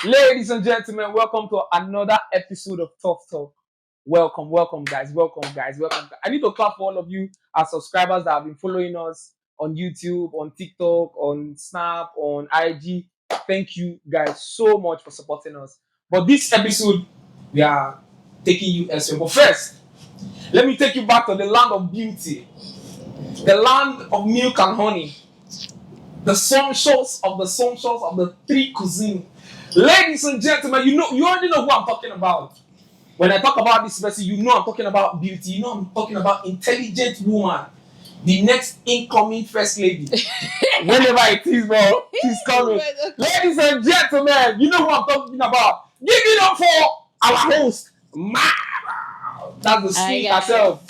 Ladies and gentlemen, welcome to another episode of Tough Talk. Welcome, guys. Welcome. I need to clap for all of you, our subscribers that have been following us on YouTube, on TikTok, on Snap, on IG. Thank you, guys, so much for supporting us. But this episode, we are taking you elsewhere. But first, let me take you back to the land of beauty, the land of milk and honey, the sumptuous of the three cuisine. Ladies and gentlemen, you already know who I'm talking about. When I talk about this person, you know I'm talking about beauty. You know I'm talking about intelligent woman, the next incoming first lady. Whenever it is, bro, she's coming. Ladies and gentlemen, you know who I'm talking about. Give it up for our host, Mara. That's the sweet herself.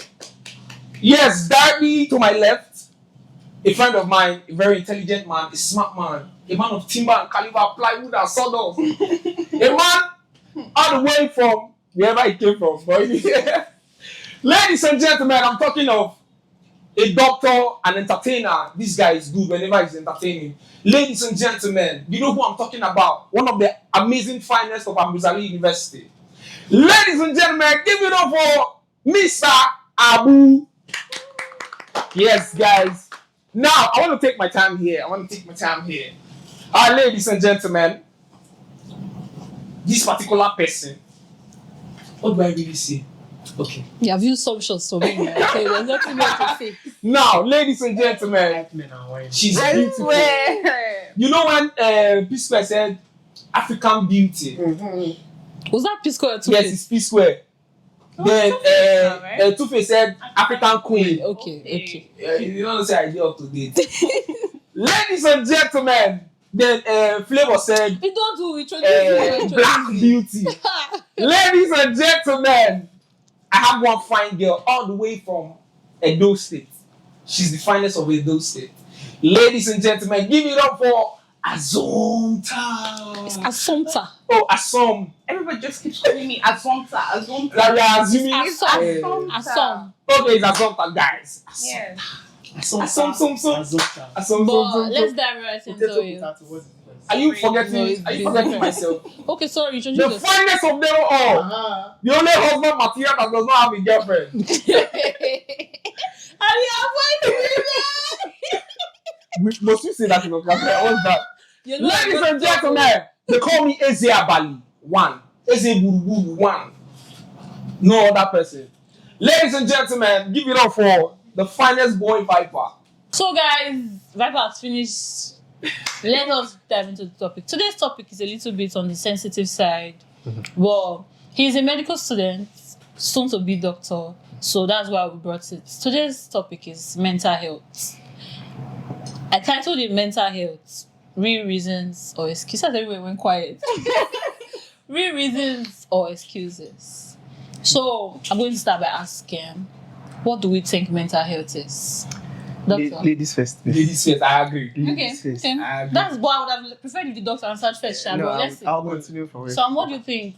Yes, Darby to my left. A friend of mine, a very intelligent man, a smart man, a man of timber and caliber, plywood and sawdust. A man all the way from wherever he came from. Ladies and gentlemen, I'm talking of a doctor, an entertainer. This guy is good whenever he's entertaining. Ladies and gentlemen, you know who I'm talking about? One of the amazing finest of Ambuzali University. Ladies and gentlemen, give it up for Mr. Abu. Yes, guys. Now, I want to take my time here. Ladies and gentlemen, this particular person, what do I really say? Okay. You have used some shots for me, okay? There's nothing more to say. Now, ladies and gentlemen, she's beautiful. You know when P Square said African beauty? Mm-hmm. Was that P Square too? Yes, it's P Square. Then Two-Face said African Queen. Okay. You don't say idea up to date. Ladies and gentlemen, then Flavor said we don't do it. Black Beauty. Ladies and gentlemen, I have one fine girl all the way from Edo State. She's the finest of Edo State. Ladies and gentlemen, give it up for Azonta. It's Asomta. Oh, Asom. Everybody just keeps calling me Azonta. Like we are assuming Asom. Okay, it's Azonta, guys. Yes. Asom. But let's dive right into it. Are you forgetting myself? Okay, sorry. The finest of them all. The only husband material that does not have a girlfriend. And you avoid Which must you say that in a cafe? What's that? Ladies and gentlemen, they call me Eze Abali. One. Eze Buruburu. One. No other person. Ladies and gentlemen, give it up for the finest boy Viper. So guys, Viper has finished. Let us dive into the topic. Today's topic is a little bit on the sensitive side. Well, he's a medical student, soon to be doctor. So that's why we brought it. Today's topic is mental health. I titled it Mental Health, Real Reasons or Excuses. Everyone went quiet. Real reasons or excuses. So I'm going to start by asking, what do we think mental health is? Doctor? Ladies first. I agree. Okay. I agree. That's what I would have preferred if the doctor answered first. I'll continue from it. So what do you think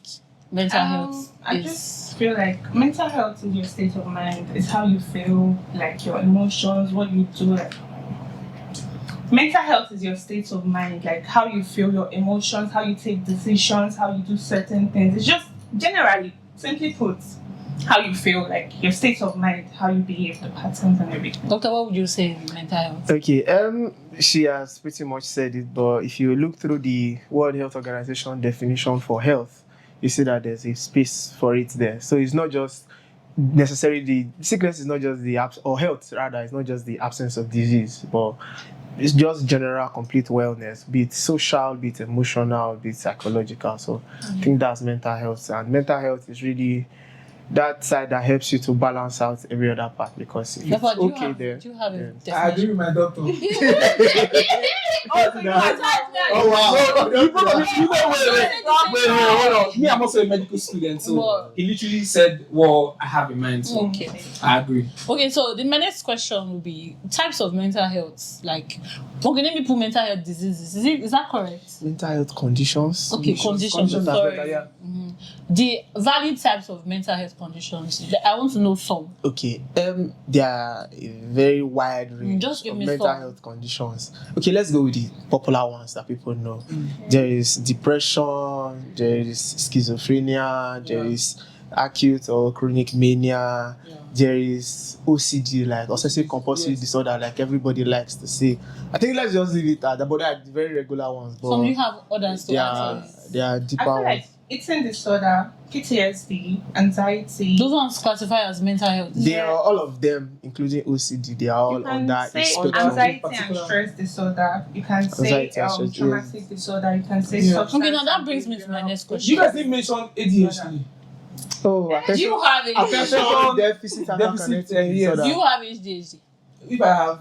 mental health I is? just feel like mental health is your state of mind. It's how you feel, like your emotions, what you do. Mental health is your state of mind, like how you feel, your emotions, how you take decisions, how you do certain things. It's just generally, simply put, how you feel, like your state of mind, how you behave, the patterns and everything. Doctor, what would you say is mental health? Okay, she has pretty much said it, but if you look through the World Health Organization definition for health, you see that there's a space for it there. So it's not just necessarily the sickness is not just the or health rather, it's not just the absence of disease, but it's just general complete wellness, be it social, be it emotional, be it psychological. So I think that's mental health, and mental health is really that side that helps you to balance out every other part, because if it's okay there. Do you have a definition? I agree with my doctor. Oh wow. Wait, hold on. Me, I'm also a medical student, so he literally said, well, I have in mind. So Okay. I agree. Okay, so my next question will be types of mental health. Like, okay, let me put mental health diseases. Is that correct? Mental health conditions. Okay, conditions. that's Sorry. better, yeah. Mm-hmm. The valid types of mental health conditions. I want to know some. Okay, there are a very wide range Just give of me mental some. health conditions. Okay, let's go with the popular ones that people know. There is depression, depression, there is schizophrenia, there is acute or chronic mania, there is OCD, like obsessive compulsive disorder, like everybody likes to say. I think let's just leave it at that, but they are the very regular ones. But Some you have others to they are deeper I feel ones. like eating disorder, PTSD, anxiety. those ones classify as mental health. They are all of them, including OCD. They are all You on can that say spectrum. anxiety and Particular. stress disorder. You can say Anxiety and stress, traumatic disorder. You can say Yeah. substance. Okay, now that brings me to my next You question. guys didn't mention ADHD. Oh, Do attention, you have attention ADHD? deficit and Deficit, cognitive yes. disorder. Do you have ADHD? If I have,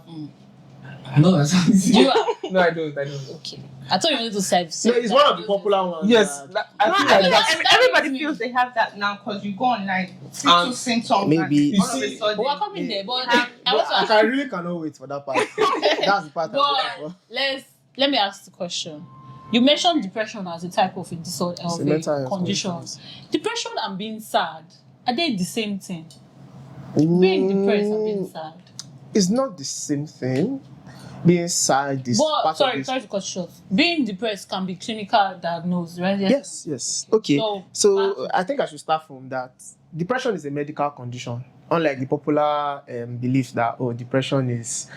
no, that's not Do you have? No, I don't. Okay. I thought you wanted to say. No, it's one of the popular ones. Yes, that- I No, feel I like think that's. everybody feels they have that now because you go online, see And two symptoms, maybe- and all of You a see- sudden, We're coming there, but Yeah. I want to ask. I really cannot wait for that part. That's the part I'm waiting But let me ask the question. You mentioned depression as a type of a disorder It's of a mental health condition. condition. Depression and being sad, are they the same thing? for. Being depressed and being sad. It's not the same thing. Being sad is But part of sorry this. to cut short. Being depressed can be clinical diagnosed, right? Yes. Okay. So, So I think I should start from that. Depression is a medical condition, unlike the popular belief that depression is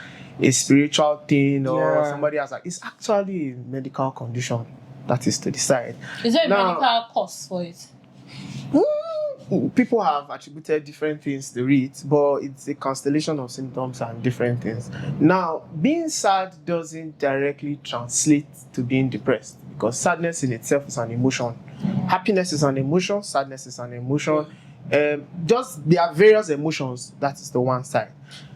a spiritual thing or Yeah. somebody has. It's actually a medical condition that is to decide. Is there a Now- medical cause for it? People have attributed different things to it, but it's a constellation of symptoms and different things. Now, being sad doesn't directly translate to being depressed because sadness in itself is an emotion. Happiness is an emotion, sadness is an emotion. Just there are various emotions, that is the one side.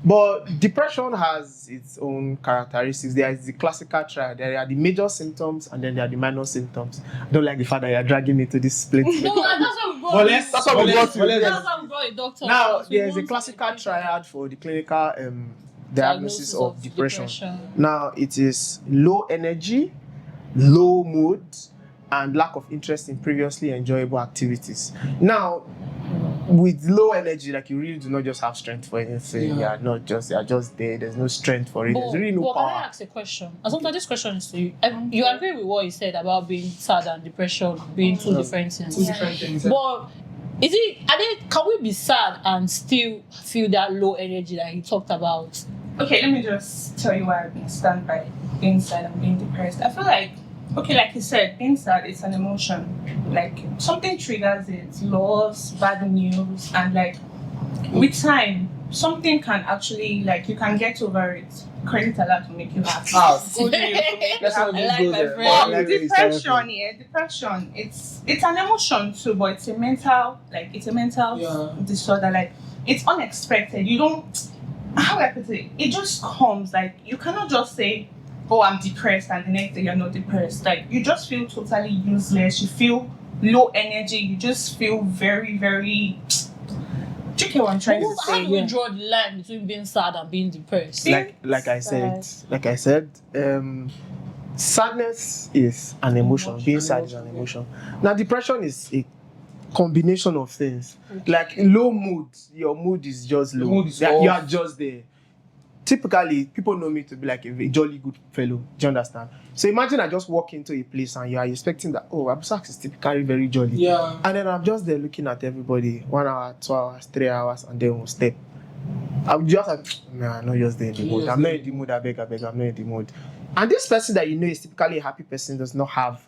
But depression has its own characteristics. There is the classical triad. There are the major symptoms and then there are the minor symptoms. I don't like the fact that you're dragging me to this split. No, that's what we brought. But let's- That's what we got to. That's why we brought a doctor. Now, because we there is a want classical to- triad for the clinical diagnosis of depression. Now, it is low energy, low mood, and lack of interest in previously enjoyable activities. Now, with low energy, like you really do not just have strength for anything. Yeah. You're just there. There's no strength for it. There's really no but can I power. ask a question? Asante, this question is to you. You agree with what you said about being sad and depression being two different things? Two different things. But can we be sad and still feel that low energy that he talked about? Okay, let me just tell you why I stand by being sad and being depressed. I feel like, okay, like you said, being sad is an emotion. Like something triggers it, loss, bad news, and like with time, something can actually you can get over it. Credit a lot to make you happy. Good news to make you Let's not happy. even I like go my there. friend. I But like where you depression, started depression. It's an emotion too, but it's a mental disorder. Like it's unexpected. You don't. How do I put it? It just comes. Like you cannot just say, "Oh, I'm depressed," and the next day you're not depressed. Like you just feel totally useless. You feel low energy. You just feel very, very. Do you get what I'm trying to How say? do we draw the line between being sad and being depressed? Like I said, sadness is an emotion. Being sad is an emotion. Now, depression is a combination of things. Like low mood, your mood is just low. mood is You off. are just there. Typically, people know me to be like a jolly good fellow. Do you understand? So imagine I just walk into a place and you are expecting that, Abusak is typically very jolly. Yeah. And then I'm just there looking at everybody 1 hour, 2 hours, 3 hours, and then we'll step. I'm just like, I'm not just there in the mood. I'm not in the mood, I beg, I'm not in the mood. And this person that you know is typically a happy person does not have,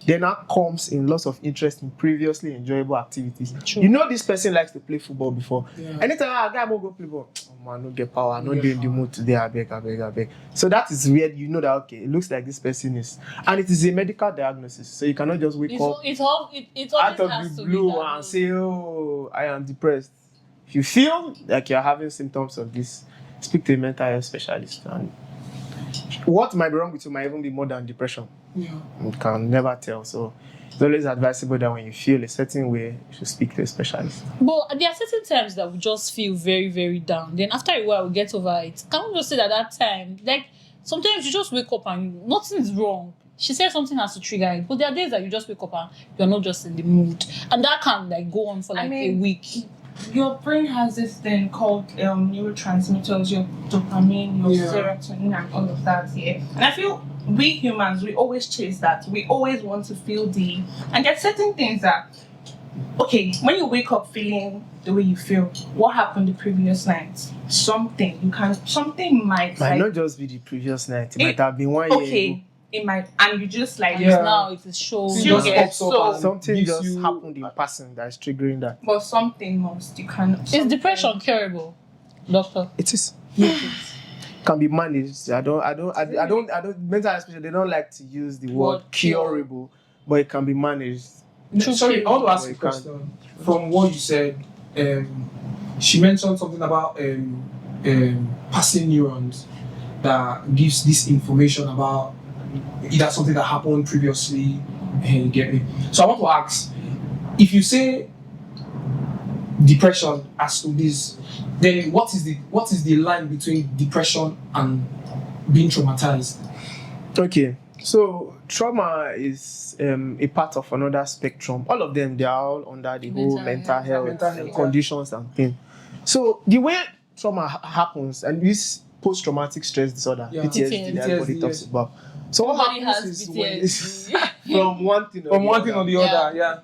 then now comes in lots of interest in previously enjoyable activities. True. You know this person likes to play football before. Yeah. Anytime I go play ball, I no get power, I'm not in the mood today, I beg. So that is weird. You know that, okay, it looks like this person is. And it is a medical diagnosis, so you cannot just wake up It always out of has the to be blue that. and say, I am depressed. If you feel like you're having symptoms of this, speak to a mental health specialist. And what might be wrong with you might even be more than depression. Yeah. You can never tell. So it's always advisable that when you feel a certain way, you should speak to a specialist. But there are certain times that we just feel very, very down. Then after a while, we get over it. Can we just say that time, like sometimes you just wake up and nothing is wrong. She said something has to trigger it, but there are days that you just wake up and you're not just in the mood, and that can go on for a week. Your brain has this thing called neurotransmitters, your dopamine, your Yeah. serotonin, and all of that. Yeah, and I feel we humans, we always chase that. We always want to feel and there's certain things that, okay, when you wake up feeling the way you feel, what happened the previous night? Something might Might like, not just be the previous night. It might have been 1 year ago. okay, it might, and you just like, And now it is shown. It You just get pops up so- and Something gives just you- happened in passing that is triggering that. but something must, you can't. Is depression curable, doctor? It is. Can be managed. I don't. Mental health specialists, they don't like to use the word Word cure. curable, but it can be managed. Sorry, I want to ask Well, a you can't. question. From what you said, she mentioned something about passing neurons that gives this information about either something that happened previously. You get me? So I want to ask, if you say depression as to this, then what is the line between depression and being traumatized? Okay, so trauma is a part of another spectrum. All of them, they are all under the whole mental health Mental health. conditions and things. So the way trauma happens, and this post-traumatic stress disorder, Yeah. PTSD, that everybody PTSD, talks yes. about. So what Somebody happens has is when it's PTSD. from one thing From one thing or the Yeah. other, yeah.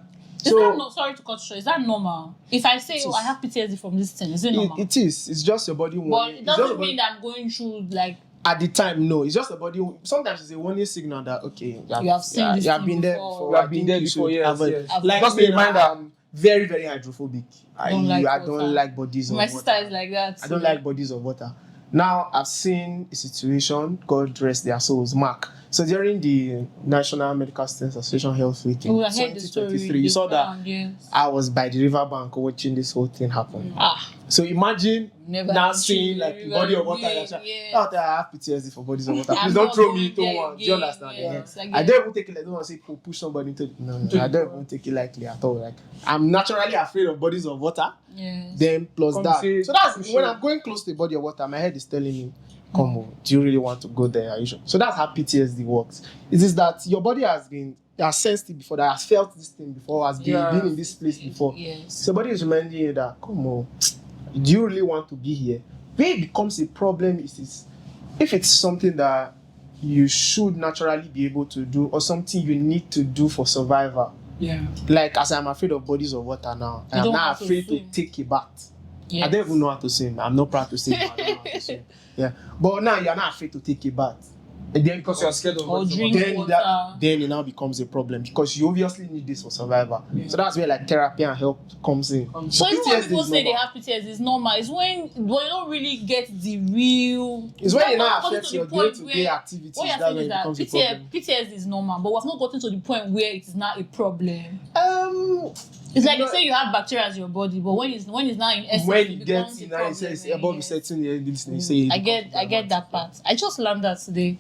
Is that not, sorry to cut short, is that normal? If I say, It oh, is. I have PTSD from this thing, is it normal? It is. It's just your body But warning. it It's just your doesn't body- mean that I'm going through like at the time, no. It's just a body. Sometimes it's a warning signal that okay, You have seen this you have thing been there before. before. You have I been think there you before, should yes, avoid- yes. Like Just a me, reminder. I'm very, very hydrophobic. I Don't like don't water. like bodies of my water. sister is like that. I don't like bodies of water. Now I've seen a situation, God rest their souls, Mark. So during the National Medical Students Association Health Week in Oh, I heard the story. 2023, you saw that Yes. I was by the riverbank watching this whole thing happen. Ah, So imagine never now been seeing to like the the body of water. river Like, again, oh, I have PTSD for bodies of water. I'm Please don't not throw going me into there one. Do you again, understand? yes, Yeah. I I get don't even take it. I don't want to say push somebody into. No, I don't even take it lightly at all. Like I'm naturally afraid of bodies of water. Yes. Then plus Come that. say- So that's push when it. I'm going close to the body of water. My head is telling me, "Come on, do you really want to go there? Are you sure?" So that's how PTSD works. It is that your body has sensed it before, that has felt this thing before, has been in this place before. Yes. So body is reminding you that, come on, do you really want to be here? Where it becomes a problem is if it's something that you should naturally be able to do or something you need to do for survival. Yeah. Like as I'm afraid of bodies of water now, You I'm don't now want to afraid to swim. take a bath. Yes. I don't even know how to swim. I'm not proud to say I don't know how to swim. Yeah. But now you're not afraid to take a bath. And then Because you're scared of Or what's drink about- then water. then it now becomes a problem because you obviously need this for survival. Yeah. So that's where like therapy and help comes in. So even when PTSD people is say they normal. have PTSD, it's normal. It's when you don't really get the real. It's when We've it not now gotten affects to the your point day-to-day where- activities. What you're That's saying when is it that becomes a problem. PTSD is normal, but we've not gotten to the point where it is not a problem. You It's like know- they say you have bacteria in your body, but when it's now in essence, when it it becomes gets a in now, problem. it says eh, above a yes. certain this thing, you say it I get becomes that part. I just learned that today.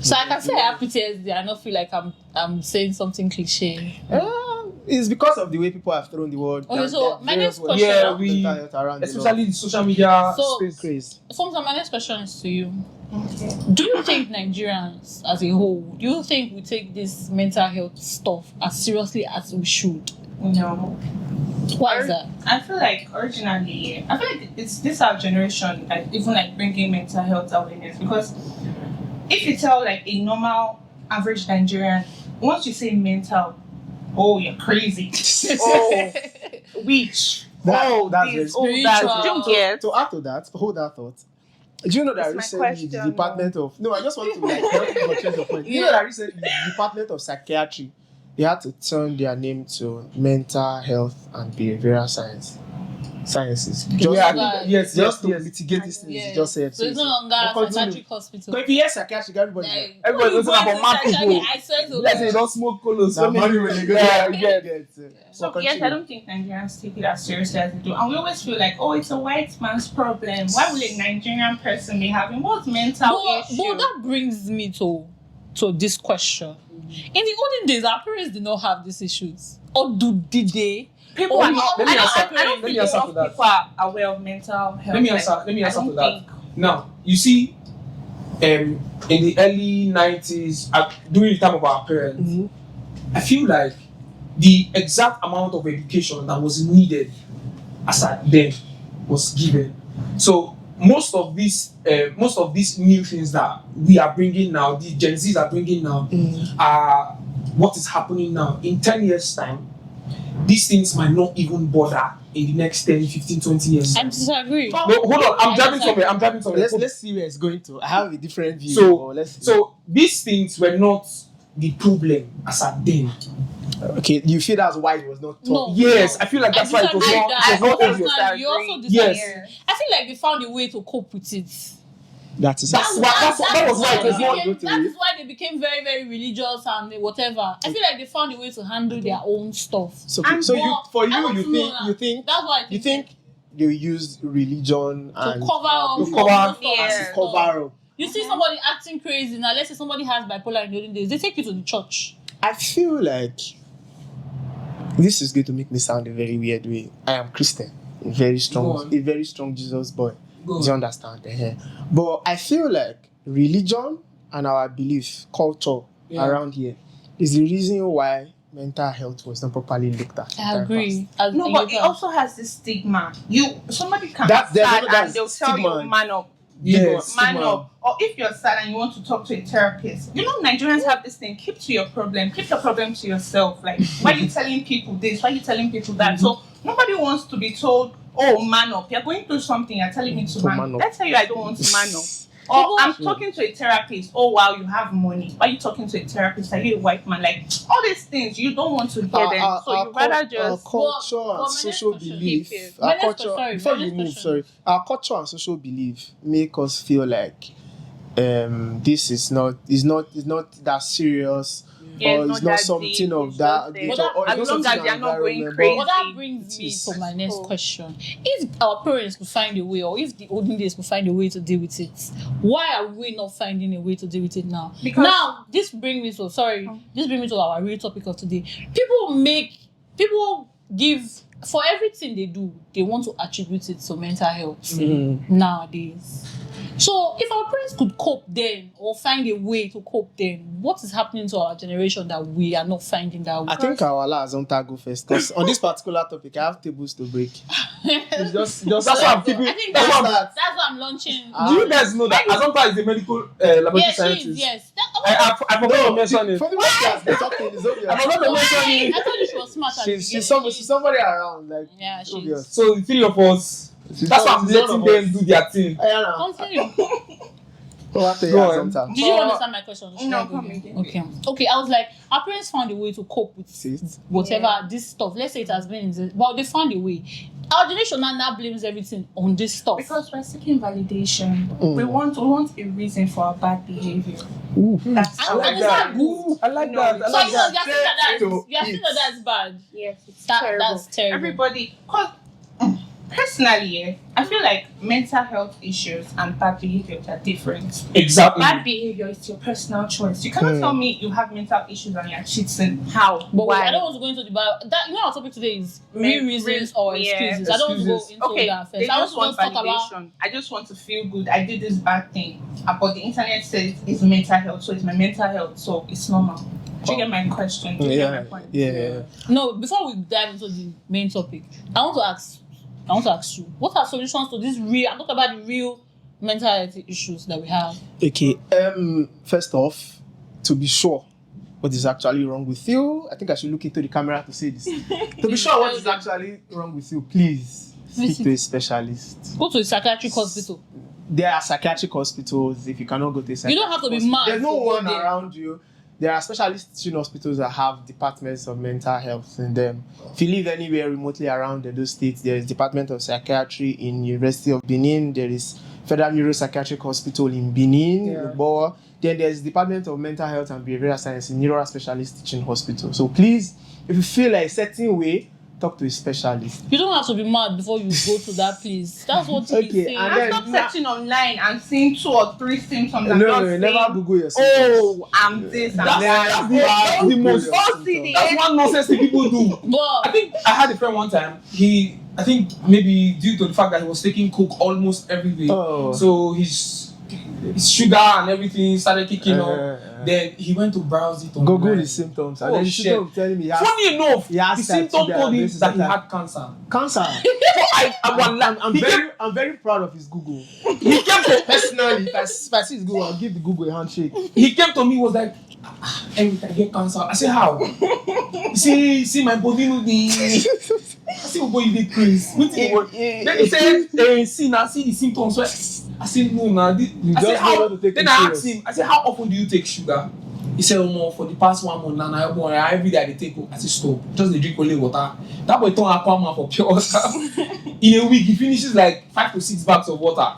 So I can say I have PTSD. I don't feel like I'm saying something cliche. It's because of the way people have thrown the word. Okay, There- so there are my various next words question- Yeah, of we- mental health around the especially the social media So- space. craze. Sometimes my next question is to you. Okay. Do you think Nigerians as a whole, do you think we take this mental health stuff as seriously as we should? No. Why is that? I feel like originally, I feel like it's this our generation, like even like bringing mental health awareness. Because if you tell like a normal average Nigerian, once you say mental, oh you're crazy. Oh, witch. That's this, very that. spiritual. Don't get. To add to that, hold that thought. Do you know that It's my recently the question, Department of I just want to like help you change your point. You know Yeah. that recently the Department of Psychiatry they had to turn their name to mental health and behavioral sciences. Just Yeah, to, Right. yes, just to yes. mitigate these things. Yes. You just said So it's no longer But a continue. psychiatric hospital. So if you hear psychiatric, everybody Like, Everybody when you listen go about to mad psychiatry, people. I swear to Let's say God. don't smoke colos. that money when they go Yeah, there, yeah. get. So yes, continue. I don't think Nigerians take it as seriously as they do. And we always feel like, oh, it's a white man's problem. Why will a Nigerian person be having what's mental issue? But that brings me to this question. In the olden days, our parents did not have these issues. Or did they? People Oh, are no, not. let me I don't- answer- I don't let me think answer enough to that. people are aware of mental health. Let me answer Like, to I don't that. think- Now, you see, in the early 90s, during the time of our parents, Mhm. I feel like the exact amount of education that was needed as at then was given. So most of these new things that we are bringing now, the Gen Zs are bringing now, are what is happening now. In 10 years' time, these things might not even bother in the next 10, 15, 20 years. I disagree. No, hold on. I'm driving somewhere. Let's see where it's going to. I have a different view. So these things were not the problem as at then. Okay, you feel that's why it was not taught? No. Yes, I feel like that's why it was not obvious. You also disagree. Yes. I feel like they found a way to cope with it. That was why it was not. That is why they became very, very religious and whatever. I feel like they found a way to handle their own stuff. So And but I don't know you think that's why you think they use religion and cover up to for cover- most of our yeah. stuff. cover up. You see somebody acting crazy now. Let's say somebody has bipolar in the olden days. They take you to the church. I feel like this is going to make me sound a very weird way. I am Christian, a very strong Jesus boy. Do you understand? But I feel like religion and our belief culture around here is the reason why mental health was not properly looked at. I agree. No, but it also has this stigma. Somebody can That's- be sad that's and they'll tell stigma. you man up. Yes, Man stigma. up. Or if you're sad and you want to talk to a therapist, Nigerians have this thing: keep to your problem, keep your problem to yourself. Like, why are you telling people this? Why are you telling people that? So nobody wants to be told, "Oh, man up! You're going through something. You're telling me to man up." I tell you, I don't want to man up. Or I'm talking to a therapist. Oh wow, you have money. Why are you talking to a therapist? Are you a white man? Like all these things, you don't want to hear them. So you rather just culture But and my social next question- belief. My Our next culture. question- Before my you next move, question. sorry. Our culture and social belief make us feel like this is not that serious. Yeah, or it's it's not not that something deep, of it's that just nature, a- or as it's long not as something they're not going environment, crazy. But that brings me to my next question. If our parents could find a way, or if the olden days could find a way to deal with it, why are we not finding a way to deal with it now? Because- now, this brings me to our real topic of today. People give, for everything they do, they want to attribute it to mental health nowadays. So if our parents could cope then, or find a way to cope then, what is happening to our generation that we are not finding that way? I think our last on go first, because on this particular topic, I have tables to break. It's just That's why I'm thinking. I think That's that's why what I'm launching. Do you guys know that Azonta is a medical laboratory Yes, she scientist? is, yes. I forgot to mention it. For the podcast, they're talking. It's obvious. I forgot to mention it. I told you she was smart at the She's beginning. somebody around, like Yeah, she's- obvious. So the three of us. That's why I'm She's one letting of them us. do their thing. Ayana, Continue. what the Go hell, on. sometimes? Did you understand my question? Should No, I go come again? again. Okay. I was like, our parents found a way to cope with See? whatever this stuff. Let's say it has been, but they found a way. Our generation now blames everything on this stuff. Because we're seeking validation. We want a reason for our bad behavior. That's I like that. Ooh, I like that. I So like you know, that. you're saying that that's bad. Yes, it's That's terrible. Everybody, cause personally, I feel like mental health issues and bad behavior are different. Exactly. Bad behavior is your personal choice. You cannot tell me you have mental issues and you're cheating. How? But wait, Why? I don't want to go into the that. You know, our topic today is real reasons or Yeah. excuses. I don't want to go Excuses. into Okay, that they first. I just want want to just talk about. validation. I just want to feel good. I did this bad thing, but the internet says it's mental health, so it's my mental health, so it's normal. Do you get my question? Do you get my point? Yeah. No, before we dive into the main topic, I want to ask you, what are solutions to this real? I'm talking about the real mental health issues that we have. Okay. First off, to be sure what is actually wrong with you, I think I should look into the camera to say this. To be sure what is actually wrong with you, please speak to a specialist. Go to a psychiatric hospital. There are psychiatric hospitals. If you cannot go to a psychiatric You don't have to be hospital, mad there's no to go one there. around you. There are specialist teaching hospitals that have departments of mental health in them. If you live anywhere remotely around those states, there is Department of Psychiatry in University of Benin. There is Federal Neuropsychiatric Hospital in Benin, Boa. Then there's Department of Mental Health and Behavioral Science in Neuro Specialist Teaching Hospital. So please, if you feel like a certain way, talk to a specialist. You don't have to be mad before you go to that place. That's what he's Okay, saying. and And then- stop searching online and seeing 2 or 3 symptoms and No, not never saying, Google your symptoms. oh, I'm this, I'm that. That's the most. OCD. That's one nonsense that people do. I But think I had a friend one time. I think maybe due to the fact that he was taking coke almost every day. Oh. So he's his sugar and everything started kicking on. Then he went to browse it on Google his symptoms. And then the symptom telling me funny enough, he has the symptom told him that he type. had cancer. Cancer. I'm very proud of his Google. He came to Personally, if I see his Google, I'll give the Google a handshake. he came to me, was like, Eric, I get cancer. I said, how? He see my body no dey. I said, oh boy, you dey crazy. Then he said, see the symptoms. I said, no, nah. I said, how? Then I asked him, I said, how often do you take sugar? He said, oh no, for the past 1 month now, every day I dey take. I said, stop, just dey drink only water. That boy turn Aquaman for pure water. In a week, he finishes like 5 to 6 bags of water.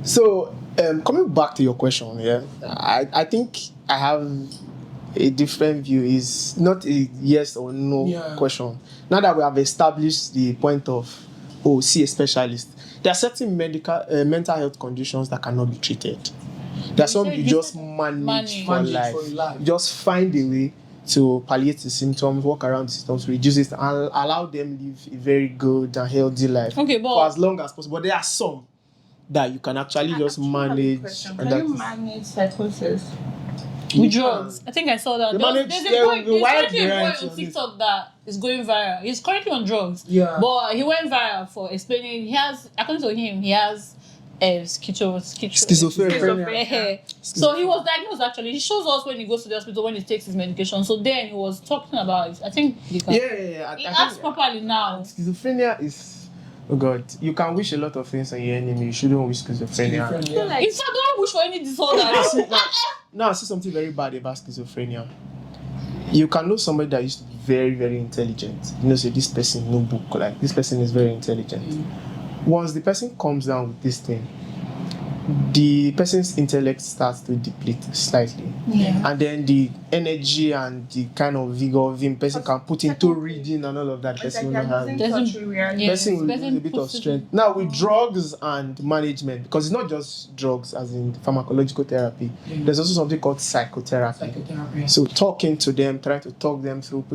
So, coming back to your question, yeah, I think I have a different view. Is not a yes or no question. Now that we have established the point of, see a specialist, there are certain mental health conditions that cannot be treated. There are some you just manage for life. Just find a way to palliate the symptoms, work around the symptoms, reduce it, and allow them live a very good and healthy life for as long as possible. But there are some that you can actually just manage. Can you manage psychosis? With drugs. I think I saw that. There's currently a boy on TikTok that is going viral. He's currently on drugs. Yeah. But he went viral for explaining according to him, he has schizophrenia. So he was diagnosed actually. He shows us when he goes to the hospital when he takes his medication. So then he was talking about it. I think he acts properly now. Schizophrenia is, oh God, you can wish a lot of things on your enemy. You shouldn't wish schizophrenia. In fact, don't wish for any disorder. Now I see something very bad about schizophrenia. You can know somebody that used to be very, very intelligent. You know, say this person no book, like this person is very intelligent. Once the person comes down with this thing, the person's intellect starts to deplete slightly. And then the energy and the kind of vigor of him person can put into reading and all of that. Person will not have. Person will lose a bit of strength. Now with drugs and management, because it's not just drugs as in pharmacological therapy, there's also something called psychotherapy. So talking to them, trying to talk them through,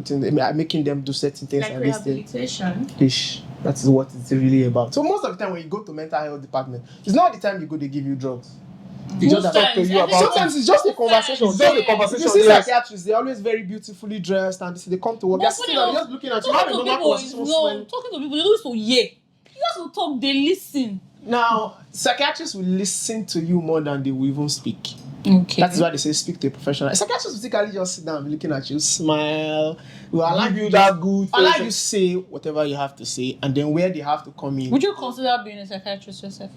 making them do certain things like and rehabilitation. That is what it's really about. So most of the time when you go to mental health department, it's not the time you go, they give you drugs. They just talk to you about. Sometimes it's just a conversation. You see psychiatrists, they're always very beautifully dressed and they come to work. They're just looking at you. Talking to people, they don't so You have to talk, they listen. Now, psychiatrists will listen to you more than they will even speak. Okay. That is why they say speak to a professional. Psychiatrists will typically just sit down and be looking at you, smile, will allow you that good. Allow you say whatever you have to say, and then where they have to come in. Would you consider being a psychiatrist yourself?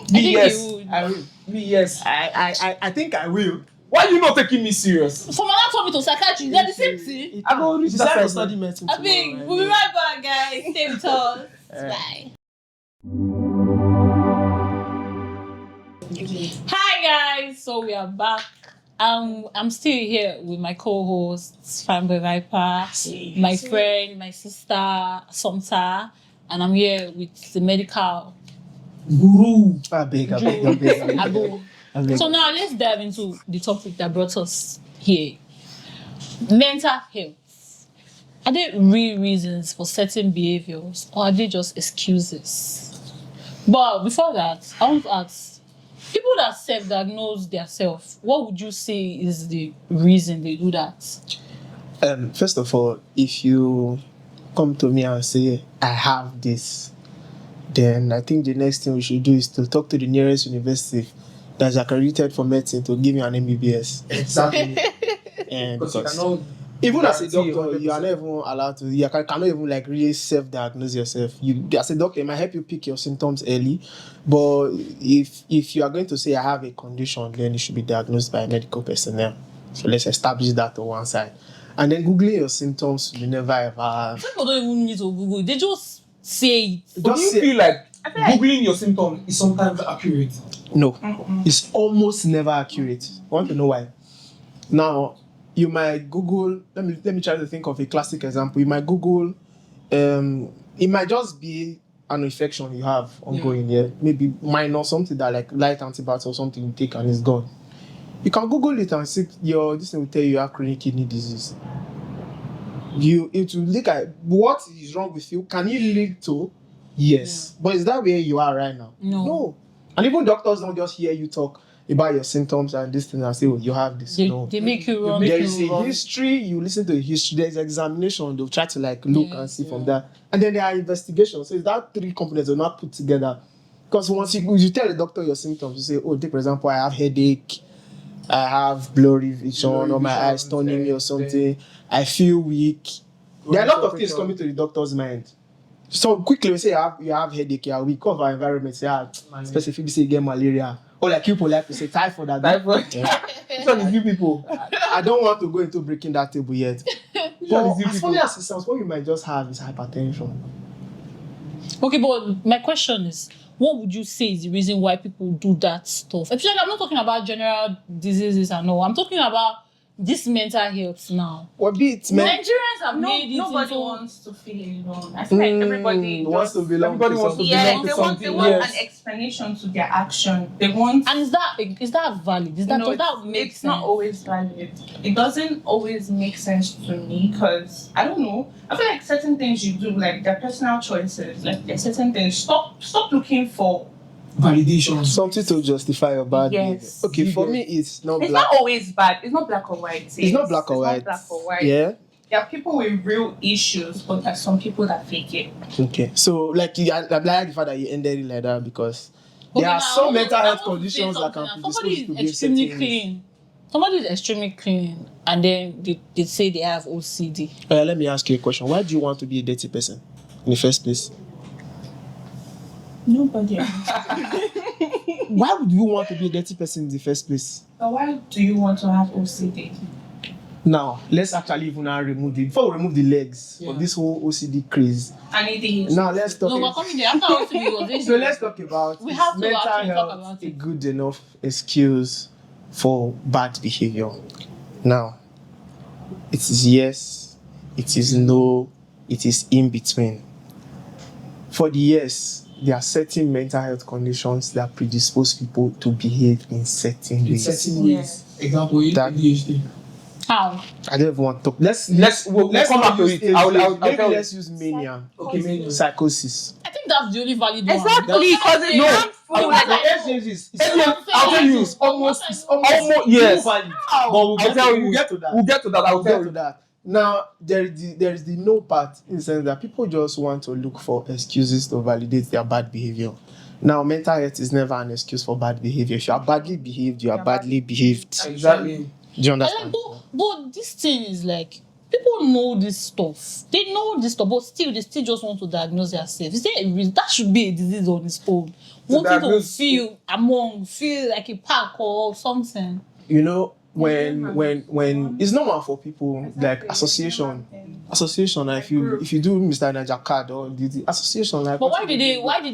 Yes, I will. Yes. I think I will. Why are you not taking me serious? Someone else told me to psychiatry. They're the same thing. I go decide to study medicine. I mean, we'll be right back, guys. Stay with us. Bye. Hi guys, so we are back. I'm still here with my co-hosts, Fanboy Viper, my friend, my sister, Somta, and I'm here with the medical guru. I beg. So now let's dive into the topic that brought us here. Mental health. Are there real reasons for certain behaviors or are they just excuses? But before that, I want to ask, people that self-diagnose themselves, what would you say is the reason they do that? First of all, if you come to me and say, I have this, then I think the next thing we should do is to talk to the nearest university that's accredited for medicine to give you an MBBS. Exactly. Because even as a doctor, you are not even allowed to, you cannot even like really self-diagnose yourself. You, as a doctor, it might help you pick your symptoms early, but if you are going to say I have a condition, then it should be diagnosed by a medical personnel. So let's establish that on one side. And then Googling your symptoms, you never ever... People don't even need to Google it, they just say it. Do you feel like Googling your symptoms is sometimes accurate? No, it's almost never accurate. I want to know why. Now, you might Google, let me try to think of a classic example. You might Google, it might just be an infection you have ongoing, maybe minor, something that like light antibiotics or something you take and it's gone. You can Google it and see this thing will tell you have chronic kidney disease. It will look at what is wrong with you. Can you lead to? Yes. But is that where you are right now? No. And even doctors don't just hear you talk about your symptoms and this thing and say, oh, you have this. They, No. they make you run. There is a history, you listen to the history, there's examination, they'll try to like look and see from that. And then there are investigations. So it's that three components are not put together. Because once you tell the doctor your symptoms, you say, oh, take for example, I have headache, I have blurry vision, or my eyes turning me or something, I feel weak. There are a lot of things coming to the doctor's mind. So quickly we say you have headache, you are weak of our environment, specifically say you get malaria. Or like people like to say typhoid. It's on the few people. I don't want to go into breaking that table yet. But as funny as it sounds, what you might just have is hypertension. Okay, but my question is, what would you say is the reason why people do that stuff? Especially, I'm not talking about general diseases and all. I'm talking about this mental health now. What be it, Nigerians have made it Nobody into... wants to feel alone. I feel like everybody wants to belong. Everybody to wants to something. belong to they something. want Yes. an explanation to their action. They want. And is that valid? Does that make it's sense? not always valid. It doesn't always make sense to me because I don't know. I feel like certain things you do, like their personal choices, like there's certain things. Stop looking for Validation. Something to justify your bad behavior. Yes. Okay, for me it's not It's black. not always bad. It's not black or white. It's not black or It's white. not black or white. Yeah. There are people with real issues, but there are some people that fake it. Okay. So like I like the fact that you ended it like that because Okay, there are now, some mental I health want to say conditions that something can now. predispose Somebody to is behave extremely certain ways. clean. Somebody is extremely clean, and then they say they have OCD. Let me ask you a question. Why do you want to be a dirty person in the first place? Nobody. Why would you want to be a dirty person in the first place? But why do you want to have OCD? Now, let's actually even now remove before we remove the legs of this whole OCD craze. And ADHD. Now let's talk. No, we're coming there. After OCD was this. So let's talk about We is have to mental actually talk health about a it. good enough excuse for bad behavior. Now, it is yes, it is no, it is in between. For the yes, there are certain mental health conditions that predispose people to behave in certain In ways. certain ways. Example, That- ADHD. How? I don't even want to talk. Let's We'll come not back to use it. ADHD. Maybe tell you. let's use mania, Okay, maybe. psychosis. I think that's the only valid one. Exactly, because it's No, harmful. I'll Like, tell you, it's almost yes. But We'll I'll tell you, get to that. We'll get to that. I'll We'll tell get to you. that. Now there is the no part in the sense that people just want to look for excuses to validate their bad behavior. Now mental health is never an excuse for bad behavior. If you are badly behaved, you are badly behaved. Exactly. Do you I like, understand? but this thing is like, people know this stuff. They know this stuff, but still, they still just want to diagnose themselves. Is there a reason? That should be a disease on its own. Wanting to diagnose- feel like a pack or something. You know, when it's normal for people like association. If you do Mr. Naija card or the association like. But why did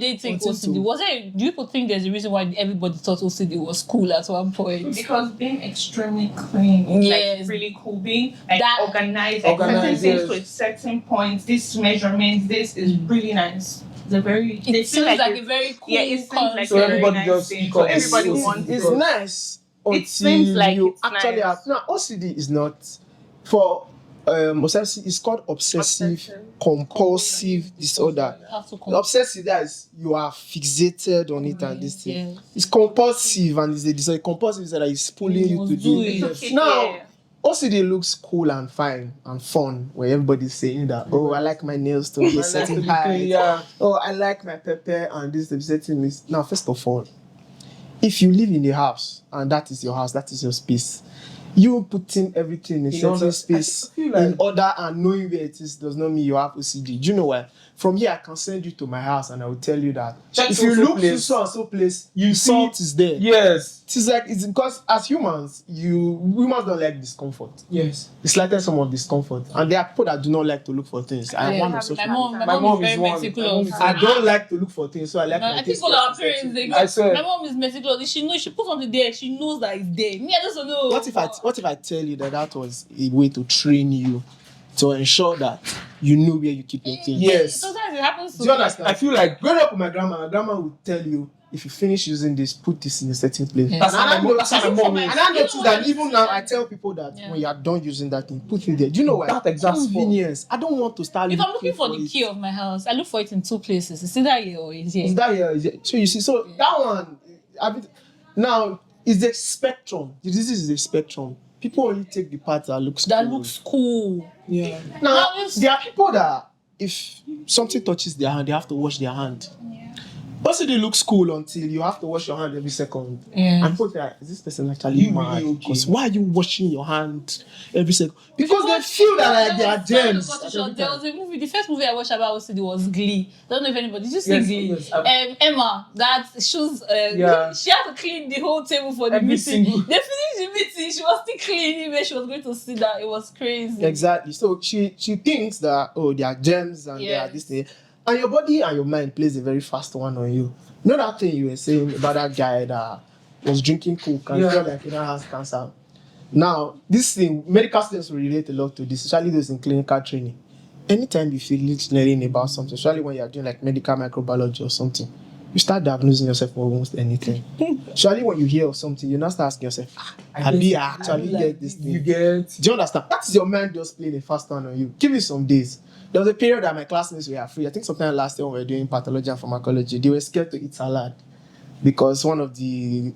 they think Wanting OCD? to- Was it? Do you think there's a reason why everybody thought OCD was cool at one point? because being extremely clean, Yes. like really cool, being like That- organized, Organized, certain yes. things to a certain point, this measurement, this is really nice. They It seems like a very cool. yeah, it seems like So a very everybody nice just thing. speak So up. everybody It's- wants It's it. nice It seems until like you it's actually nice. have. Now OCD is not for obsessive. It's called obsessive compulsive disorder. You have to Obsessive, that is you are fixated on it and this thing. Yeah. It's compulsive and it's a disorder. Compulsive is that it's pulling you to do it. It's okay, Now yeah. OCD looks cool and fine and fun where everybody's saying that, oh, I like my nails to be a certain height. Yeah. Oh, I like my pepper and this to be certain this. Now, first of all, if you live in a house and that is your house, that is your space, you putting everything in certain order- space I feel like- in order and knowing where it is does not mean you have OCD. Do you know why? From here, I can send you to my house and I will tell you that Check if you so-so look to place. so and so place, You you see- salt is there. Yes. It's because as humans, humans don't like discomfort. Yes. It's like some of discomfort, and there are people that do not like to look for things. I am Yeah, one have of such My My mom, mom- my my mom mom is is very one. meticulous. My mom I don't like to look for things, so I like. No, my I think things all our to parents, certain they ways. I swear. my mom is meticulous. She knows, she puts something there, she knows that it's there. Me, I just don't know. What if I tell you that was a way to train you to ensure that you know where you keep your things? Yes. Sometimes it happens to Do you understand? I feel like Growing up with my grandma would tell you, if you finish using this, put this in a certain place. Yeah. That's how my mom- that's how my mom is. And I noticed that You know even what? now I tell people that Yeah. when you are done using that thing, put it there. Do you know why? That exact spot. Convenience. I don't want to start. If I'm looking for the it. key of my house, I look for it in two places. It's either here or it's here. Is that here? Is it? So you see, so that one Now, it's a spectrum. The disease is a spectrum. People only take the part that looks That cool. looks cool. Yeah. Now, there are people that if something touches their hand, they have to wash their hand. OCD looks cool until you have to wash your hand every second. Yeah. And people say, is this person actually mad? Because why are you washing your hand every second? Because they feel that like they are germs. There was a movie. The first movie I watched about OCD was Glee. I don't know if anybody. Did you see Yes, Glee? yes, Emma, that shoes. Yeah. She had to clean the whole table for the Every meeting. single- They finished the meeting. She was still cleaning where she was going to sit down. It was crazy. Exactly. So she thinks that they are germs and they are this thing. And your body and your mind plays a very fast one on you. You know that thing you were saying about that guy that was drinking Coke and felt like he now has cancer. Now, this thing, medical students will relate a lot to this, especially those in clinical training. Anytime you feel learning about something, especially when you're doing like medical microbiology or something, you start diagnosing yourself for almost anything. Especially when you hear of something, you now start asking yourself, I actually get this thing. You get. Do you understand? That is your mind just playing a fast one on you. Give it some days. There was a period that my classmates were free. I think sometime last year when we were doing pathology and pharmacology, they were scared to eat salad because one of the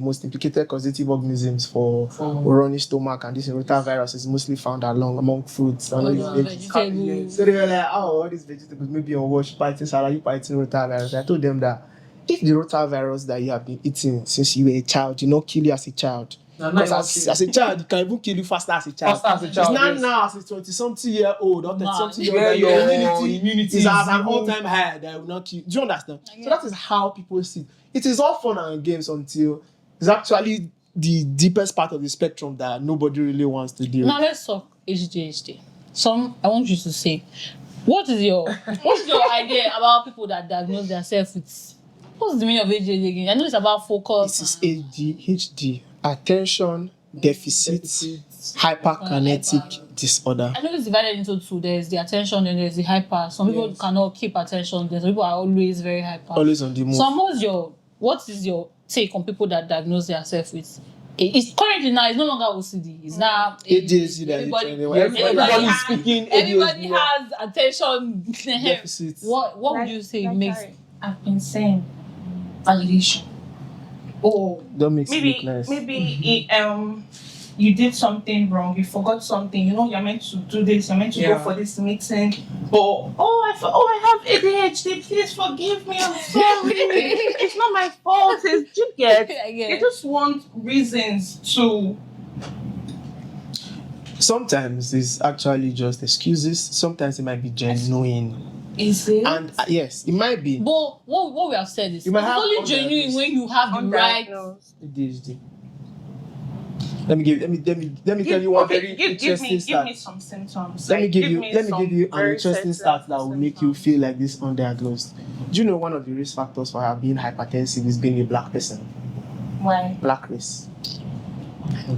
most implicated causative organisms for runny stomach and this rotavirus is mostly found among fruits and all these vegetables. So they were like, all these vegetables maybe unwashed, fighting salad, you fighting rotavirus. I told them that if the rotavirus that you have been eating since you were a child did not kill you as a child, because as a child, it can even kill you faster as a child. It's not now as a 20-something year old or 30-something year old, your immunity is at an all-time high that will not kill you. Do you understand? So that is how people see. It is all fun and games until it's actually the deepest part of the spectrum that nobody really wants to deal with. Now let's talk ADHD. I want you to say, what is your idea about people that diagnose themselves with? What's the meaning of ADHD again? I know it's about focus. This is ADHD. Attention deficit hyperkinetic disorder. I know it's divided into two. There's the attention and there's the hyper. Some people cannot keep attention. Some people are always very hyper. Always on the move. So what is your take on people that diagnose themselves with? It's currently now, it's no longer OCD. It's now ADHD. Everybody is speaking. Everybody has attention deficit. What would you say makes? I've been saying validation. Don't make it look nice. Maybe you did something wrong, you forgot something, you know you're meant to do this, you're meant to go for this meeting, but I have ADHD, please forgive me, I'm sorry. It's not my fault. You just want reasons to. Sometimes it's actually just excuses, sometimes it might be genuine. Is it? And yes, it might be. But what we have said is You might have only genuine when you have the right. ADHD. Let me tell you one very interesting give me some symptoms. Let me give you an interesting stat that will make you feel like this undiagnosed. Do you know one of the risk factors for being hypertensive is being a black person? Why? Blackness.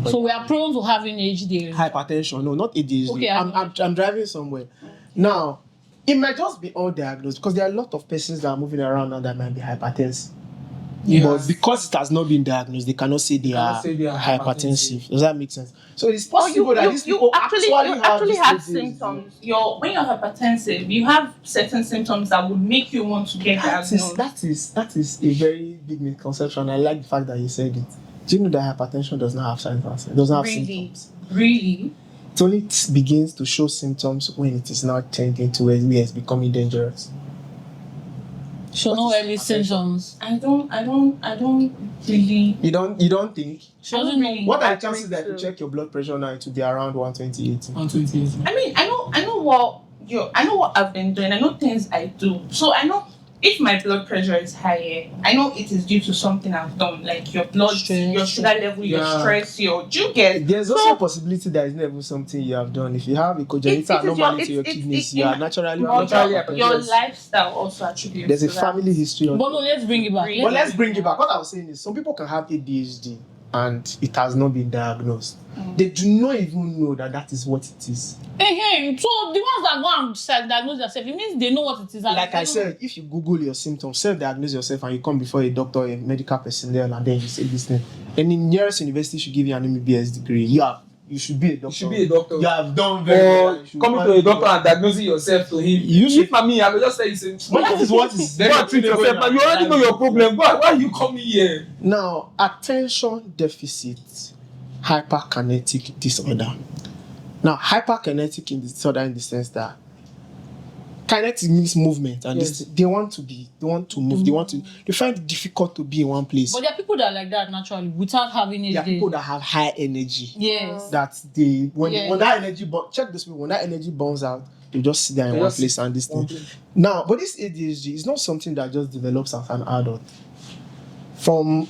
So we are prone to having ADHD. Hypertension, no, not ADHD. Okay, I'm driving somewhere. Now, it might just be undiagnosed because there are a lot of persons that are moving around now that might be hypertensive. Yes. But because it has not been diagnosed, they cannot say they are hypertensive. Does that make sense? So it's possible that these people actually have symptoms. When you're hypertensive, you have certain symptoms that would make you want to get diagnosed. That is a very big misconception. I like the fact that you said it. Do you know that hypertension does not have symptoms? It doesn't have symptoms. Really? It only begins to show symptoms when it is now turned into where it's becoming dangerous. Show no early symptoms. I don't really. You don't think? I don't know. What are the chances that if you check your blood pressure now it will be around 128? 128. I mean, I know what I've been doing. I know things I do. So I know if my blood pressure is higher, I know it is due to something I've done, like your blood, your sugar level, your stress, do you get? There's also a possibility that it's not even something you have done. If you have a congenital anomaly to your kidneys, you are naturally your lifestyle also attributes. There's a family history. But no, let's bring it back. Let's bring it back. What I was saying is, some people can have ADHD and it has not been diagnosed. They do not even know that is what it is. So the ones that go and self-diagnose themselves, it means they know what it is. Like I said, if you Google your symptoms, self-diagnose yourself, and you come before a doctor, a medical personnel, and then you say this thing, and the nearest university should give you an MBBS degree. You are you should be a doctor. You should be a doctor. You have done very well. Or coming to a doctor and diagnosing yourself to him. If na me, I will just say, but that is what is very go and treat yourself. Now you already know your problem. Why are you coming here? Now, attention deficit hyperkinetic disorder. Now, hyperkinetic disorder in the sense that kinetic means movement, and they want to move, they find it difficult to be in one place. But there are people that are like that naturally without having it. There are people that have high energy. Yes. That when that energy check this people, when that energy burns out, they just sit there in one place and this thing. Now, but this ADHD is not something that just develops as an adult. From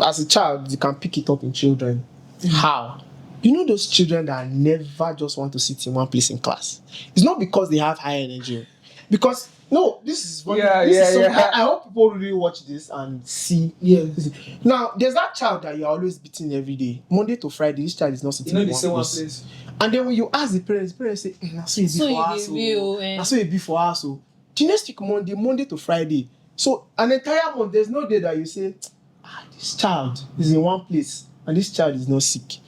as a child, you can pick it up in children. How? You know those children that never just want to sit in one place in class? It's not because they have high energy. Because, no, this is something I hope people really watch this and see. Yeah. Now, there's that child that you're always beating every day. Monday to Friday, this child is not sitting in one place. And then when you ask the parents say, that's so easy for us. That's so easy for us. So, the next week, Monday to Friday. So, an entire month, there's no day that you say, this child is in one place and this child is not sick.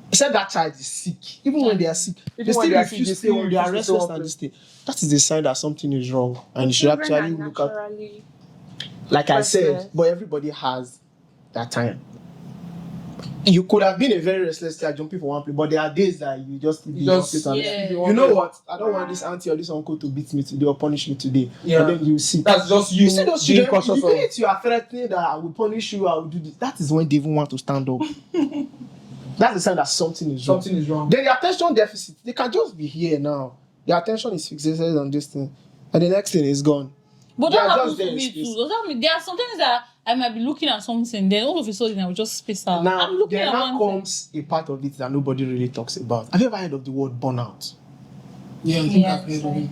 Except that child is sick. Even when they are sick, they still refuse to stay home. They are restless and this thing. That is a sign that something is wrong. And you should actually look at, like I said, but everybody has that time. You could have been a very restless child jumping from one place, but there are days that you just you know what? I don't want this auntie or this uncle to beat me today or punish me today. Yeah. And then you see. That's just you. You see those children, the minute you are threatening that I will punish you, I will do this. That is when they even want to stand up. That's the sign that something is wrong. Something is wrong. Then the attention deficit, they can just be here now. Their attention is fixated on this thing, and the next thing is gone. But that happens to me too. Does that mean there are sometimes that I might be looking at something, then all of a sudden I will just space out. Now, there now comes a part of it that nobody really talks about. Have you ever heard of the word burnout? Yeah, I think I've heard of it.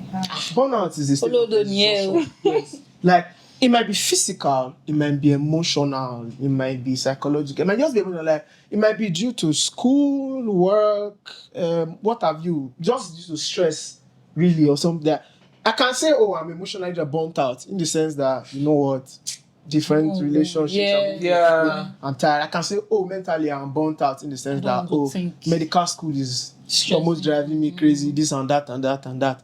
Burnout is a state of exhaustion. Yes. Like, it might be physical, it might be emotional, it might be psychological, it might just be like, it might be due to school, work, what have you, just due to stress, really, or something that I can say, oh, I'm emotionally burnt out, in the sense that, you know what, different relationships. I'm tired. I can say, oh, mentally I'm burnt out, in the sense that, oh, medical school is almost driving me crazy, this and that and that and that.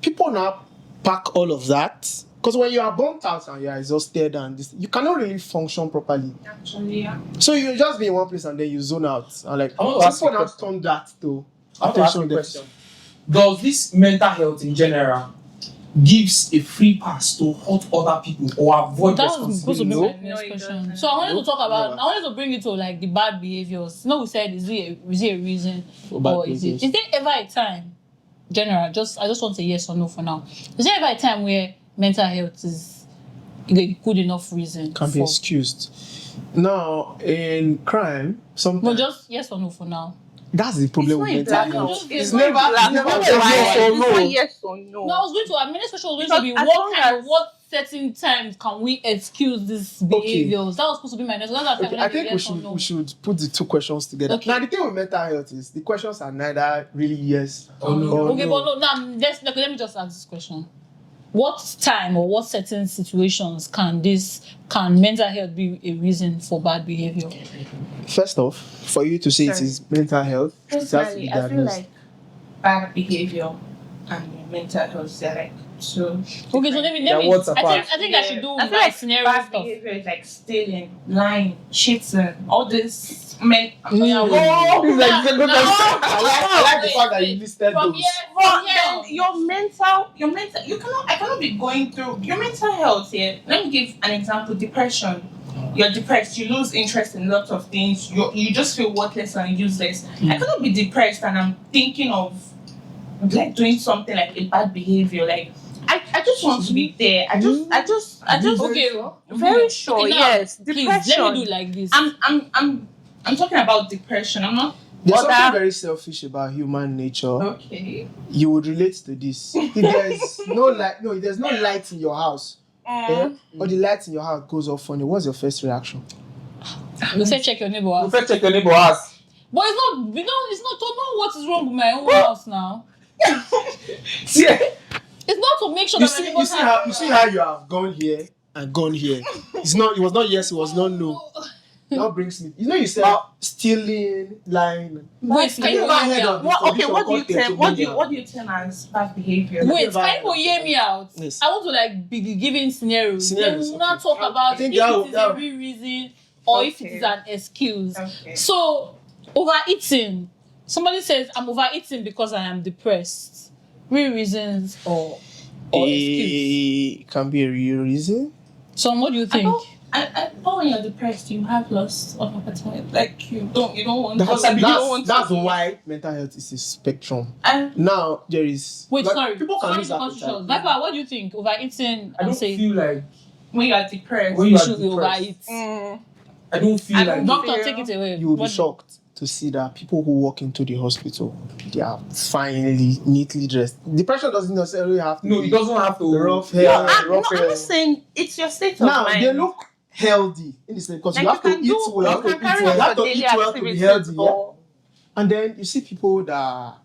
People now pack all of that. Because when you are burnt out and you are exhausted and this, you cannot really function properly. Actually, yeah. So you just be in one place and then you zone out. And like, people now turn that to attention deficit. Does this mental health in general gives a free pass to hurt other people or avoid responsibility? That was supposed to be my next question. So I wanted to talk about, I wanted to bring it to like the bad behaviors. We said, is it a reason? Or is there ever a time, general, I just want to say yes or no for now. Is there ever a time where mental health is a good enough reason? Can be excused. Now, in crime, sometimes. No, just yes or no for now. That's the problem with mental health. It's never yes or no. No, I was going to, my next question was going to be what certain times can we excuse these behaviors? That was supposed to be my next question. I think we should put the two questions together. Okay. Now, the thing with mental health is the questions are neither really yes or no. Okay, but no, now, let me just ask this question. What time or what certain situations can mental health be a reason for bad behavior? First off, for you to say it is mental health, personally, I feel like bad behavior and mental health are like so. Okay, so let me. I think I should do my scenario bad stuff. Behavior is like stealing, lying, cheating, all this. I like the fact that you listed those. Then your mental, I cannot be going through your mental health here. Let me give an example: depression. You're depressed, you lose interest in lots of things, you just feel worthless and useless. I cannot be depressed and I'm thinking of like doing something like a bad behavior. Like I just want to be there. I just okay, very sure. Okay, now, yes, please, depression. let me do like this. I'm talking about depression. I'm not. There's something very selfish about human nature. Okay. You would relate to this. If there's there's no light in your house, or the light in your house goes off on you, what's your first reaction? You say check your neighbor house. You say check your neighbor house. But it's not to know what is wrong with my own house now. Yeah. It's not to make sure that my neighbor's you see how you have gone here and gone here. It was not yes, it was not no. That brings me. You said stealing, lying. Wait, can you hear me out? What do you term as bad behavior? Wait, can you hear me out? Yes. I want to like be giving scenarios. Then Scenarios, we will not okay. talk about if think it that- is that- a real reason or if it Okay. is an excuse. Okay. So overeating. Somebody says I'm overeating because I am depressed. Real reasons or excuse. It can be a real reason. So what do you think? I know when you're depressed, you have loss of appetite. Like you don't want That's why mental health is a spectrum. And Now there is. Wait, like, sorry. People can Sorry lose to cut you short. appetite. Viper, what do you think? Overeating I don't feel like when you are depressed, when you you are should depressed, overeat. I don't feel I like don't Doctor, feel- take it away. You will be What- shocked to see that people who walk into the hospital, they are finally neatly dressed. Depression doesn't necessarily have to no, be it doesn't have to rough hair. No, rough I'm hair. not saying it's your state of Now mind. they look healthy in this because like you have to can eat do, well. you can carry You out have your to daily eat well to be activities healthy. Yeah? or And then you see people that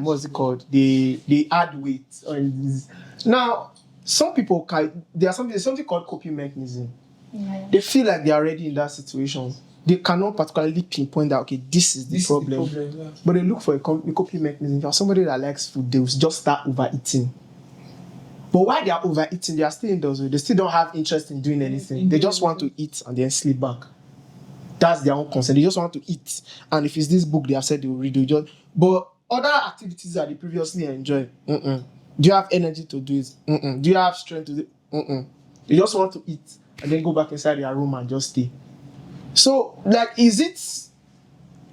what's it called? They add weight and now some people can there's something called coping mechanism. They feel like they are already in that situation. They cannot particularly pinpoint that okay, this is the this problem. is the problem. Yeah. But they look for a coping mechanism. If you're somebody that likes food, they will just start overeating. But while they are overeating, they are still indoors. They still don't have interest in doing anything. They just want to eat and then sleep back. That's their own concern. They just want to eat. And if it's this book they have said they will read, but other activities that they previously enjoyed, do you have energy to do it? Do you have strength to do it? They just want to eat and then go back inside their room and just stay. So, like, is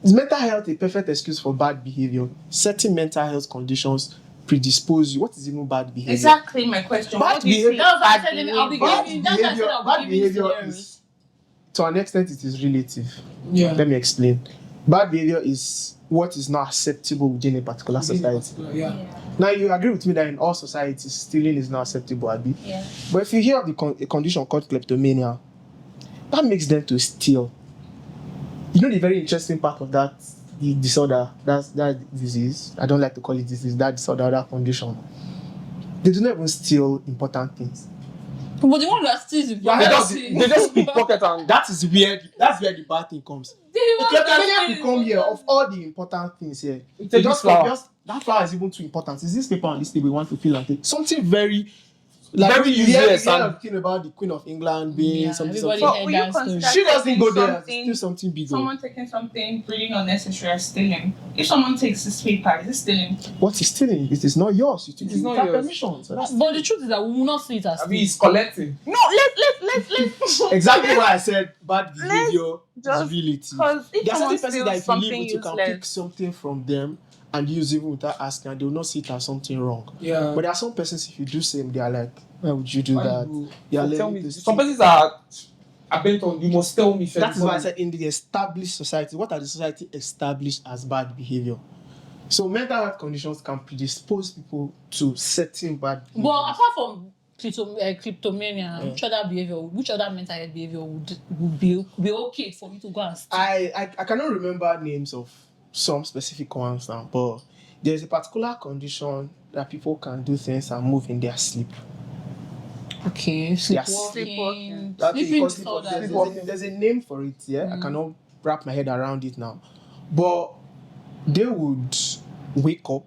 mental health a perfect excuse for bad behavior? Certain mental health conditions predispose you. What is even bad behavior? exactly my question. Bad What do you behavior- think That's what I bad said. I'll be behavior? giving. That's what I said. I'll Bad be giving behavior scenarios. is, to an extent, it is relative. Yeah. Let me explain. Bad behavior is what is not acceptable within a particular society. Yeah. Now, you agree with me that in all societies, stealing is not acceptable, Abi. Yeah. But if you hear of a condition called kleptomania, that makes them to steal. You know the very interesting part of that the disorder, that disease. I don't like to call it disease. That disorder, that condition. They do not even steal important things. But the one that steals is They just pickpocket and That's where the bad thing comes. The kleptomania will come here of all the important things here. Take They this flower. that flower is even too important. Is this paper on this table we want to fill and take? Something very Very you useless hear and- the thing about the Queen of England being Yeah, something. everybody But heard will you that story. consider She doesn't taking go there. something- Still something bigger. Someone taking something really unnecessary as stealing. If someone takes this paper, is it stealing? What is stealing? It is not yours. You took It is not without yours. permission. So that's But the truth is that we will not see it as I mean, stealing. he's collecting. No, let's exactly why I said bad behavior just- is relative. because if There are someone certain persons steals that if you live something with, you can useless, pick something from them and use even without asking, and they will not see it as something wrong. Yeah. But there are some persons, if you do same, they are like, why would you do Why that? you- You are So tell learning me, to some steal. persons are bent on. You must tell me first. That is before why I you- said in the established society, what are the society established as bad behavior? So mental health conditions can predispose people to certain bad behaviors. But apart from kleptomania, which other behavior, which other mental health behavior would be okay for you to go and steal? I cannot remember names of some specific ones now, but there's a particular condition that people can do things and move in their sleep. Okay, Sleepwalking. sleepwalking, That's sleeping because disorder. there's a name for it, yeah. I cannot wrap my head around it now. But they would wake up,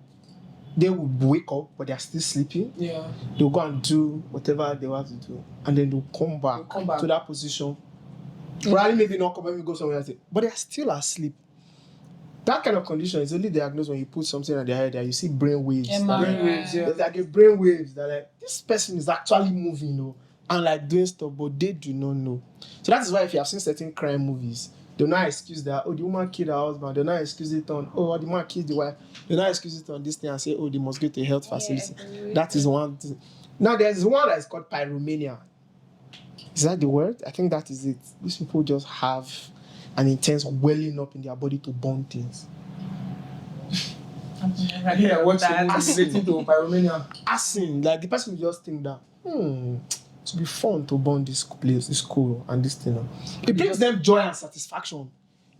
but they're still sleeping. Yeah. They'll go and do whatever they want to do, and then they'll come back, They'll come back. to that position. Probably maybe not come, maybe go somewhere else, but they're still asleep. That kind of condition is only diagnosed when you put something on their head and you see brain waves. MRI. Brain waves, yeah. There's like a brain waves that like this person is actually moving, and like doing stuff, but they do not know. So that is why if you have seen certain crime movies, they'll not excuse that, oh, the woman killed her husband. They'll not excuse it on, oh, the man killed the wife. They'll not excuse it on this thing and say, oh, they must go to a health facility. That is one thing. Now there's one that is called pyromania. Is that the word? I think that is it. These people just have an intense welling up in their body to burn things. Yeah, what's that. relating to pyromania? Asking, like the person will just think that, to be fun to burn this place, this cool, and this thing. It brings them joy and satisfaction.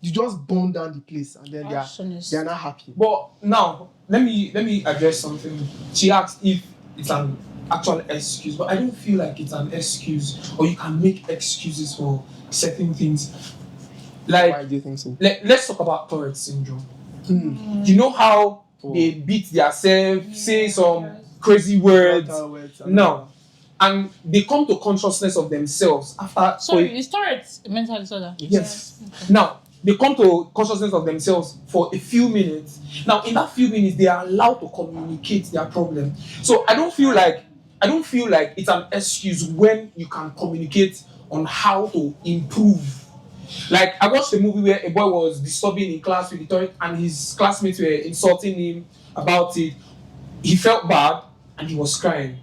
You just burn down the place and then they are not happy. But now, let me address something. She asked if it's an actual excuse, but I don't feel like it's an excuse, or you can make excuses for certain things. Like, Why do you think so? let's talk about Tourette syndrome. Mm. You know how Oh. they beat themselves, say some Yes. crazy words, Mental words and no, and they come to consciousness of themselves after. Sorry, is Tourette's a mental disorder? Yes. Now they come to consciousness of themselves for a few minutes. Now in that few minutes, they are allowed to communicate their problem. So I don't feel like it's an excuse when you can communicate on how to improve. Like I watched a movie where a boy was disturbing in class with the toilet, and his classmates were insulting him about it. He felt bad and he was crying.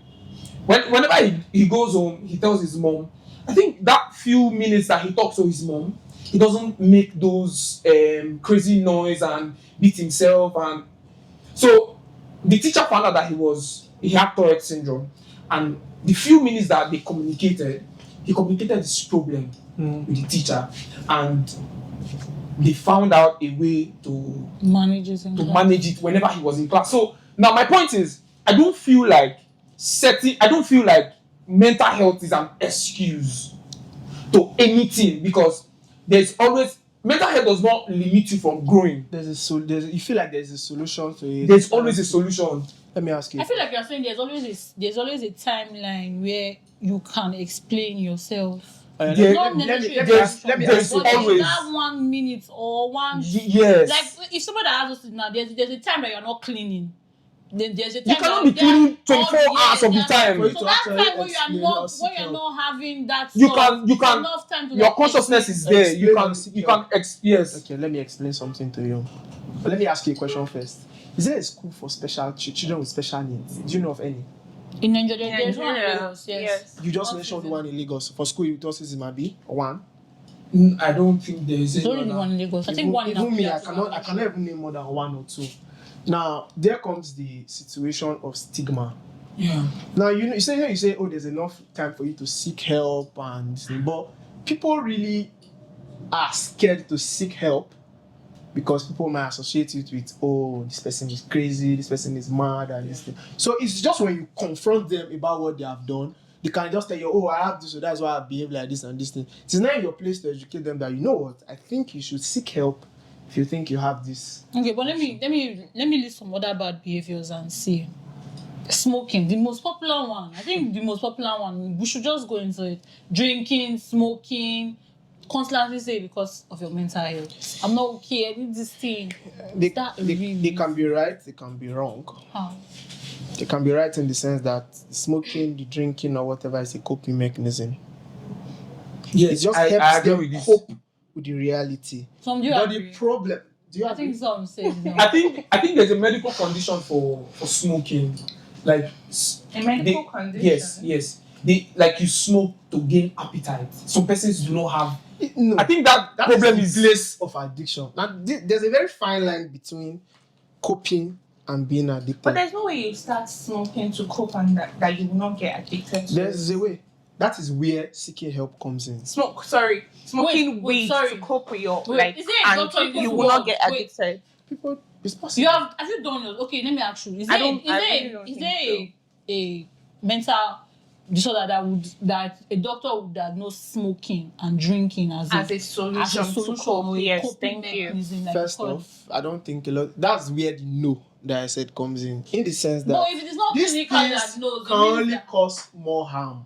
Whenever he goes home, he tells his mom. I think that few minutes that he talks to his mom, he doesn't make those crazy noise and beat himself. And so the teacher found out that he had Tourette syndrome, and the few minutes that they communicated, he communicated his problem with the teacher, and they found out a way to Manage manage it whenever he was in class. So now my point is, I don't feel like mental health is an excuse to anything, because there's always mental health does not limit you from growing. You feel like there's a solution to it. There's always a solution. Let me ask you. I feel like you're saying there's always a timeline where you can explain yourself. There- Not let necessarily me there's- ask, let me but there's ask there's always- that 1 minute or one. Yes. Like if somebody has us now, there's a time that you're not cleaning. Then there's a time You cannot that be cleaning 24 all- hours of the yes, time. For you So to that actually time when explain you're or not seek help. having that You stuff, can- it's enough time to your like, consciousness explain. is there. You Explain can or seek you help. can yes. Okay, let me explain something to you. But let me ask you a question first. Is there a school for special children with special needs? Do you know of any? In Nigeria, there's one in Lagos, yes. You just Autism. mentioned one in Lagos. For school with autism, maybe one. I don't think there is There's any only other. one in Lagos. I think Even, one in even me, Abuja I too. cannot even name more than one or two. Now, there comes the situation of stigma. Yeah. Now, you say, oh, there's enough time for you to seek help, but people really are scared to seek help because people might associate it with, oh, this person is crazy, this person is mad, and this thing. So it's just when you confront them about what they have done, they can just tell you, oh, I have this, so that's why I behave like this and this thing. It's not your place to educate them that, you know what, I think you should seek help if you think you have this. Okay, but let me list some other bad behaviors and see. Smoking, the most popular one. I think the most popular one. We should just go into it. Drinking, smoking, constantly say because of your mental health. I'm not okay. I need this thing. They That can be right, they can be wrong. How? They can be right in the sense that smoking, the drinking, or whatever is a coping mechanism. Yes, It just I helps agree them with this. cope with the reality. Some do you But agree? the problem, do you I think agree? some say no. I think there's a medical condition for smoking. Like A medical they- condition. Yes. You smoke to gain appetite. Some persons do not have. No, I think that that problem is is the place of addiction. Now, there's a very fine line between coping and being addicted. But there's no way you start smoking to cope and that you will not get addicted to. There's a way. That is where seeking help comes in. Smoking Wait, weed sorry. to cope with your Wait, is there a doctor and you you go will to? not get Wait. addicted. People, it's possible. Have you done it? Okay, let me ask you. Is I there really don't think a mental disorder that a doctor would diagnose smoking and drinking as a solution to cope? or a Yes, coping thank you. mechanism, like First because- off, I don't think a lot. That's where the no that I said comes in the sense that But if it is not these clinically things diagnosed, can it means only that- cause more harm.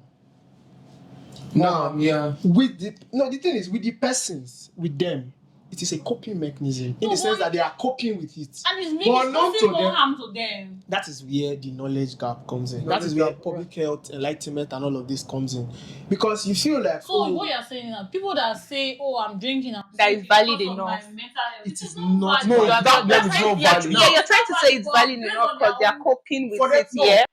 Now, yeah. the thing is with the persons, with them, it is a coping mechanism in No, the sense but- that they are coping with it. and it's But making not to causing more them. harm to them. That is where the knowledge gap comes in. That Knowledge is where gap, public health, enlightenment, and all of this comes in. Because you feel like, So what you're saying now, people that say, "Oh, I'm drinking," That is smoking valid because of my enough. mental health," It is not not valid. No, valid. that is not valid. Yeah, you're trying to say it's valid Based enough on because their they're coping with For them, it. no. Yeah.